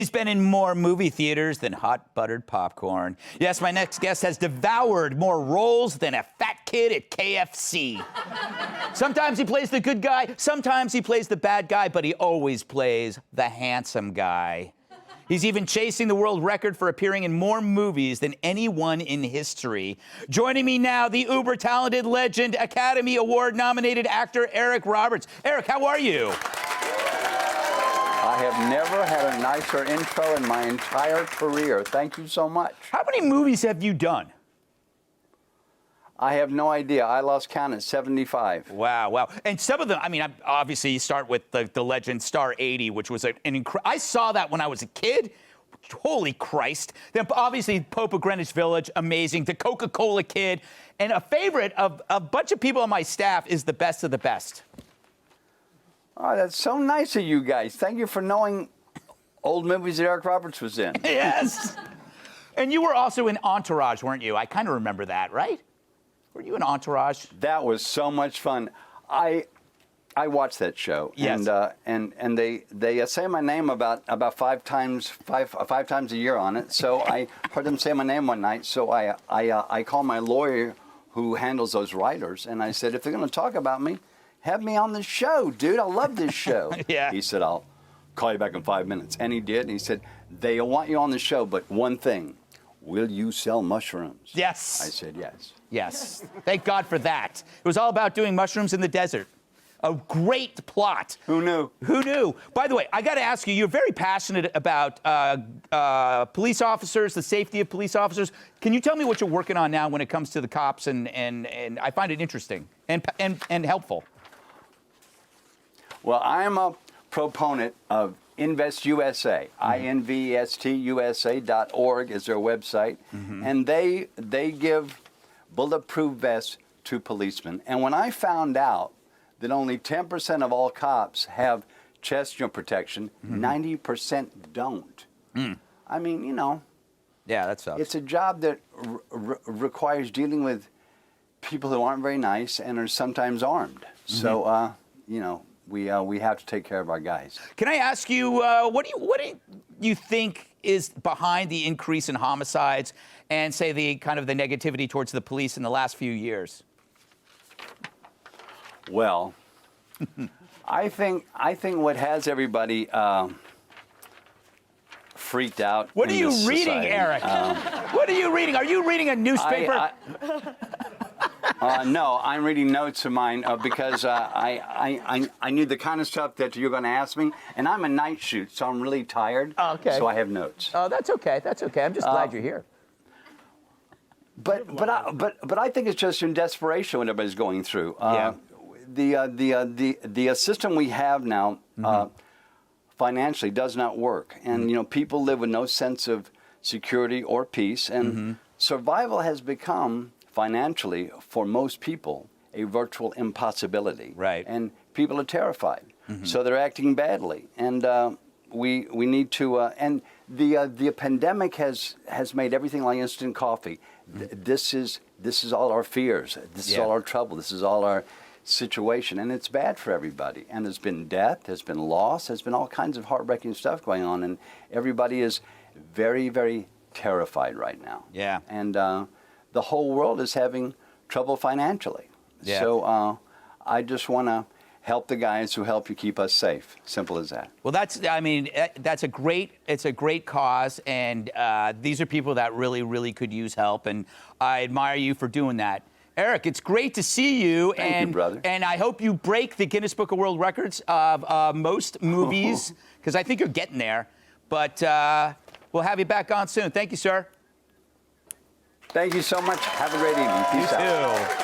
He's been in more movie theaters than hot buttered popcorn. Yes, my next guest has devoured more roles than a fat kid at KFC. Sometimes he plays the good guy, sometimes he plays the bad guy, but he always plays the handsome guy. He's even chasing the world record for appearing in more movies than anyone in history. Joining me now, the uber-talented legend, Academy Award-nominated actor Eric Roberts. Eric, how are you? I have never had a nicer intro in my entire career. Thank you so much. How many movies have you done? I have no idea. I lost count at 75. Wow. And some of them, I mean, obviously you start with the legend Star 80, which was an incredible... I saw that when I was a kid. Holy Christ. Then obviously Pope of Greenwich Village, amazing. The Coca-Cola Kid. And a favorite of a bunch of people on my staff is The Best of the Best. Oh, that's so nice of you guys. Thank you for knowing old movies that Eric Roberts was in. Yes. And you were also in Entourage, weren't you? I kind of remember that, right? Were you in Entourage? That was so much fun. I watched that show. Yes. And they say my name about five times a year on it. So I heard them say my name one night. So I called my lawyer who handles those writers, and I said, if they're going to talk about me, have me on the show, dude. I love this show. Yeah. He said, I'll call you back in 5 minutes. And he did. And he said, they'll want you on the show, but one thing, will you sell mushrooms? Yes. I said, yes. Yes. Thank God for that. It was all about doing mushrooms in the desert. A great plot. Who knew? Who knew? By the way, I got to ask you, you're very passionate about police officers, the safety of police officers. Can you tell me what you're working on now when it comes to the cops? And I find it interesting and helpful. Well, I'm a proponent of InVest USA. InvestUSA.org is their website. And they give bulletproof vests to policemen. And when I found out that only 10% of all cops have chest protection, 90% don't. I mean, you know. Yeah, that sucks. It's a job that requires dealing with people who aren't very nice and are sometimes armed. So, you know, we have to take care of our guys. Can I ask you, what do you think is behind the increase in homicides and say the kind of the negativity towards the police in the last few years? Well, I think what has everybody freaked out. What are you reading, Eric? What are you reading? Are you reading a newspaper? No, I'm reading notes of mine because I knew the kind of stuff that you're going to ask me, and I'm a night shoot, so I'm really tired. Oh, okay. So I have notes. Oh, that's okay. That's okay. I'm just glad you're here. But I think it's just in desperation what everybody's going through. Yeah. The system we have now financially does not work, and you know, people live with no sense of security or peace, and survival has become financially for most people a virtual impossibility. Right. And people are terrified, so they're acting badly, and we need to. And the pandemic has made everything like instant coffee. This is all our fears. This is all our trouble. This is all our situation, and it's bad for everybody. And there's been death, there's been loss, there's been all kinds of heartbreaking stuff going on, and everybody is very, very terrified right now. Yeah. And the whole world is having trouble financially. Yeah. So I just want to help the guys who help you keep us safe. Simple as that. Well, it's a great cause, and these are people that really, really could use help, and I admire you for doing that. Eric, it's great to see you. Thank you, brother. And I hope you break the Guinness Book of World Records of most movies, because I think you're getting there. But we'll have you back on soon. Thank you, sir. Thank you so much. Have a great evening. Peace out. You too.